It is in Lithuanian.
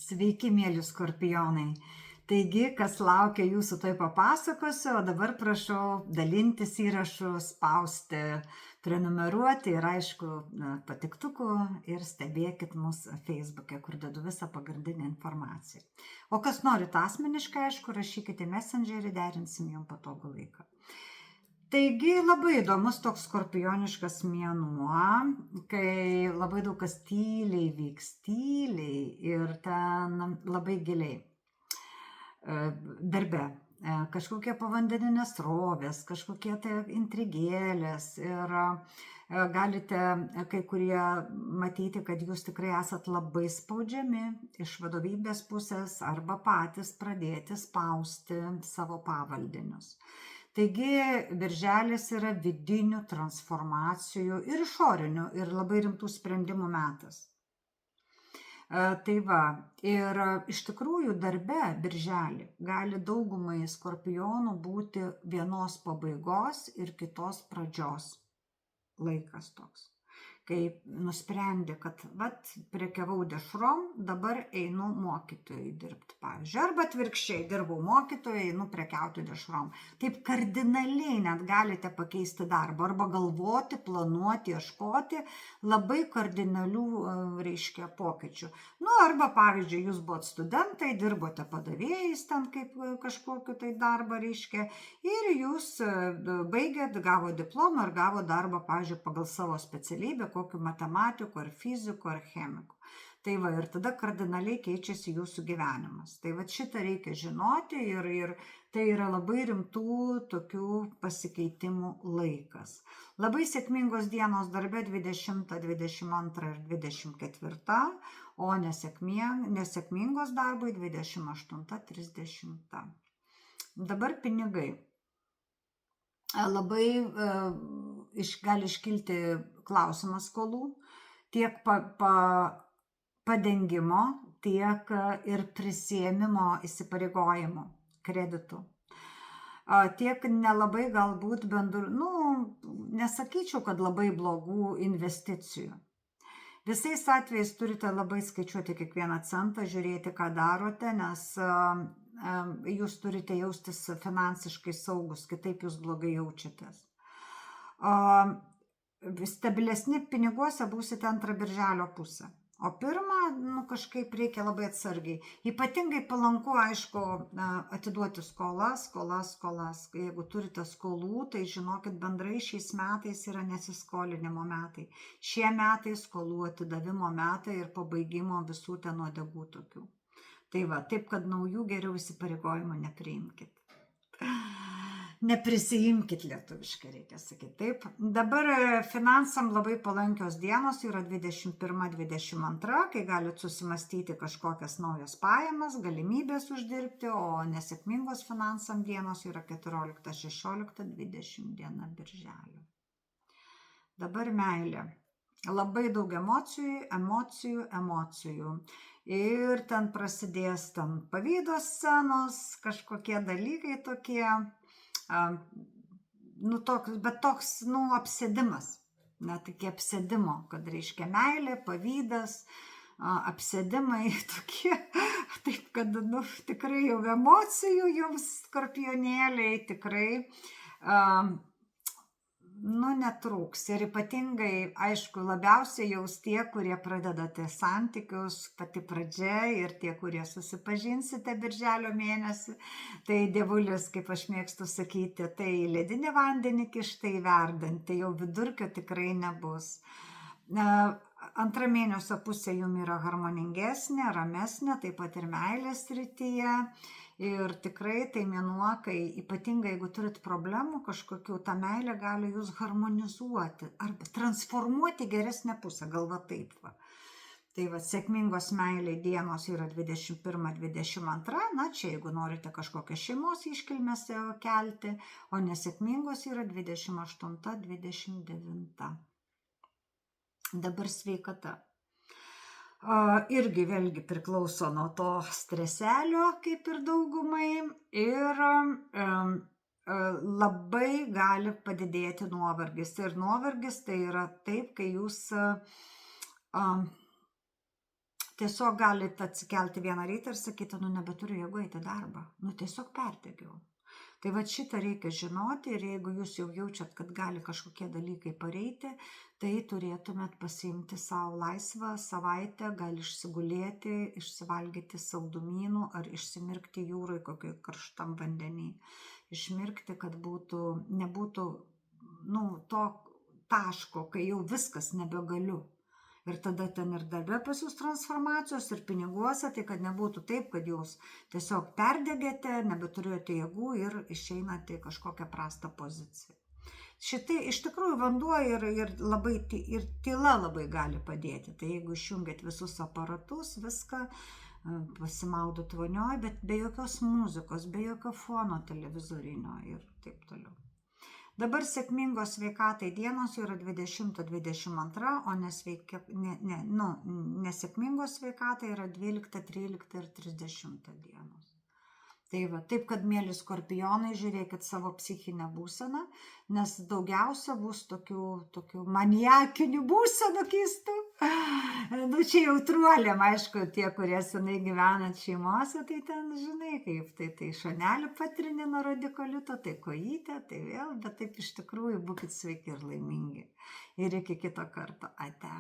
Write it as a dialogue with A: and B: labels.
A: Sveiki, mėly skorpionai. Taigi, kas laukia jūsų, tai papasakosiu, o dabar prašau dalintis įrašų, spausti, prenumeruoti ir aišku, patiktukų ir stebėkit mus Facebook'e, kur dedu visą pagrindinę informaciją. O kas norit asmeniškai, aišku, rašykite Messengerį, derinsim jums patogų laiką. Taigi labai įdomus toks skorpioniškas mėnuo, kai labai daug kas tyliai vyks, tyliai ir ten labai giliai darbe. Kažkokie povandeninės srovės, kažkokie tai intrigėlės ir galite kai kurie matyti, kad jūs tikrai esat labai spaudžiami iš vadovybės pusės arba patys pradėti spausti savo pavaldinius. Taigi birželis yra vidinių transformacijų ir išorinių ir labai rimtų sprendimų metas. Tai va, ir iš tikrųjų darbe birželį gali daugumai skorpionų būti vienos pabaigos ir kitos pradžios laikas toks. Kai nusprendė, kad prekiavau dešrom, dabar einu mokytojai dirbti, pavyzdžiui, arba atvirkščiai dirbau mokytojai, einu prekiauti dešrom. Taip kardinaliai net galite pakeisti darbą, arba galvoti, planuoti, ieškoti labai kardinalių, reiškia, pokyčių. Arba, pavyzdžiui, jūs buvot studentai, dirbote padavėjais ten kaip kažkokiu tai darbą, reiškia, ir jūs baigėt, gavo diplomą ir gavo darbą, pavyzdžiui, pagal savo specialybę, kokiu matematiku, ar fiziku, ar chemiku. Tai va, ir tada kardinaliai keičiasi jūsų gyvenimas. Tai va, šitą reikia žinoti ir tai yra labai rimtų tokių pasikeitimų laikas. Labai sėkmingos dienos darbe 20, 22 ir 24, o nesėkmingos darbui 28, 30. Dabar pinigai. Labai gali iškilti klausimas skolų, tiek padengimo, tiek ir prisiėmimo įsipareigojimo kreditų. Tiek nelabai galbūt nesakyčiau, kad labai blogų investicijų. Visais atvejais turite labai skaičiuoti kiekvieną centą, žiūrėti, ką darote, nes jūs turite jaustis finansiškai saugus, kitaip jūs blogai jaučiatės. Stabilesni piniguose būsite antrą birželio pusę. O pirmą, kažkaip reikia labai atsargiai. Ypatingai palanku, aišku, atiduoti skolas. Jeigu turite skolų, tai žinokit, bendrai šiais metais yra nesiskolinimo metai. Šie metai skolų atidavimo metai ir pabaigimo visų ten nuodėgų tokių. Tai va, taip, kad naujų geriau įsipareigojimų nepriimkit. Neprisijimkit, lietuviškai reikia sakyti. Taip, dabar finansam labai palankios dienos yra 21-22, kai galite susimastyti kažkokias naujas pajamas, galimybės uždirbti, o nesėkmingos finansam dienos yra 14, 16, 20 diena birželio. Dabar meilė. Labai daug emocijų. Ir ten prasidės pavydo scenos, kažkokie dalykai tokie, bet toks, apsėdimas, net iki apsėdimo, kad reiškia meilė, pavydas, apsėdimai tokie, taip kad, tikrai jau emocijų jums, skorpionėliai, tikrai, netrūks. Ir ypatingai, aišku, labiausiai jaus tie, kurie pradedate santykius, pati pradžia, ir tie, kurie susipažinsite birželio mėnesį. Tai dievulis, kaip aš mėgstu sakyti, tai ledinį vandenį kišta į verdantį, jau vidurkio tikrai nebus. Antra mėnesio pusė jums yra harmoningesnė, ramesnė, taip pat ir meilės srityje. Ir tikrai tai mėnuo, kai ypatingai jeigu turit problemų kažkokių, ta meilė gali jūs harmonizuoti arba transformuoti geresnę pusę, galva taip va. Tai va, sėkmingos meiliai dienos yra 21-22, čia jeigu norite kažkokią šeimos iškilmės kelti, o nesėkmingos yra 28-29. Dabar sveikata. Irgi vėlgi priklauso nuo to streselio, kaip ir daugumai, ir labai gali padidėti nuovargis. Ir nuovargis tai yra taip, kai jūs Tiesiog galite atsikelti vieną rytą ir sakyti, nu nebeturiu jėgų eiti į darbą, nu tiesiog perdegiau. Tai va šitą reikia žinoti ir jeigu jūs jau jaučiat, kad gali kažkokie dalykai pareiti, tai turėtumėt pasiimti savo laisvą savaitę, gali išsigulėti, išsivalgyti saldumynų ar išsimirkti jūrai kokioj karštam vandenį. Išmirkti, kad nebūtų to taško, kai jau viskas nebegaliu. Ir tada ten ir darbe pas jūs transformacijos, ir piniguose, tai kad nebūtų taip, kad jūs tiesiog perdegėte, nebeturėjote jėgų ir išeinate į kažkokią prastą poziciją. Šitai iš tikrųjų vanduo ir tyla labai gali padėti. Tai jeigu išjungiat visus aparatus, viską, pasimaudot vonioj, bet be jokios muzikos, be jokio fono televizorinio ir taip toliau. Dabar sėkmingos sveikatai dienos yra 20-22, o nesėkmingos sveikatai yra 12, 13 ir 30 dienos. Tai va, taip kad, mėly skorpionai, žiūrėkit savo psichinę būseną, nes daugiausia bus tokių maniakinių būsenų keistų. Čia jautruoliam, aišku, tie, kurie senai gyvenat šeimose, tai ten, žinai, kaip tai šonelį patrini nuo radikolito, tai kojytė, tai vėl, bet taip iš tikrųjų būkit sveiki ir laimingi. Ir iki kito karto. Ate.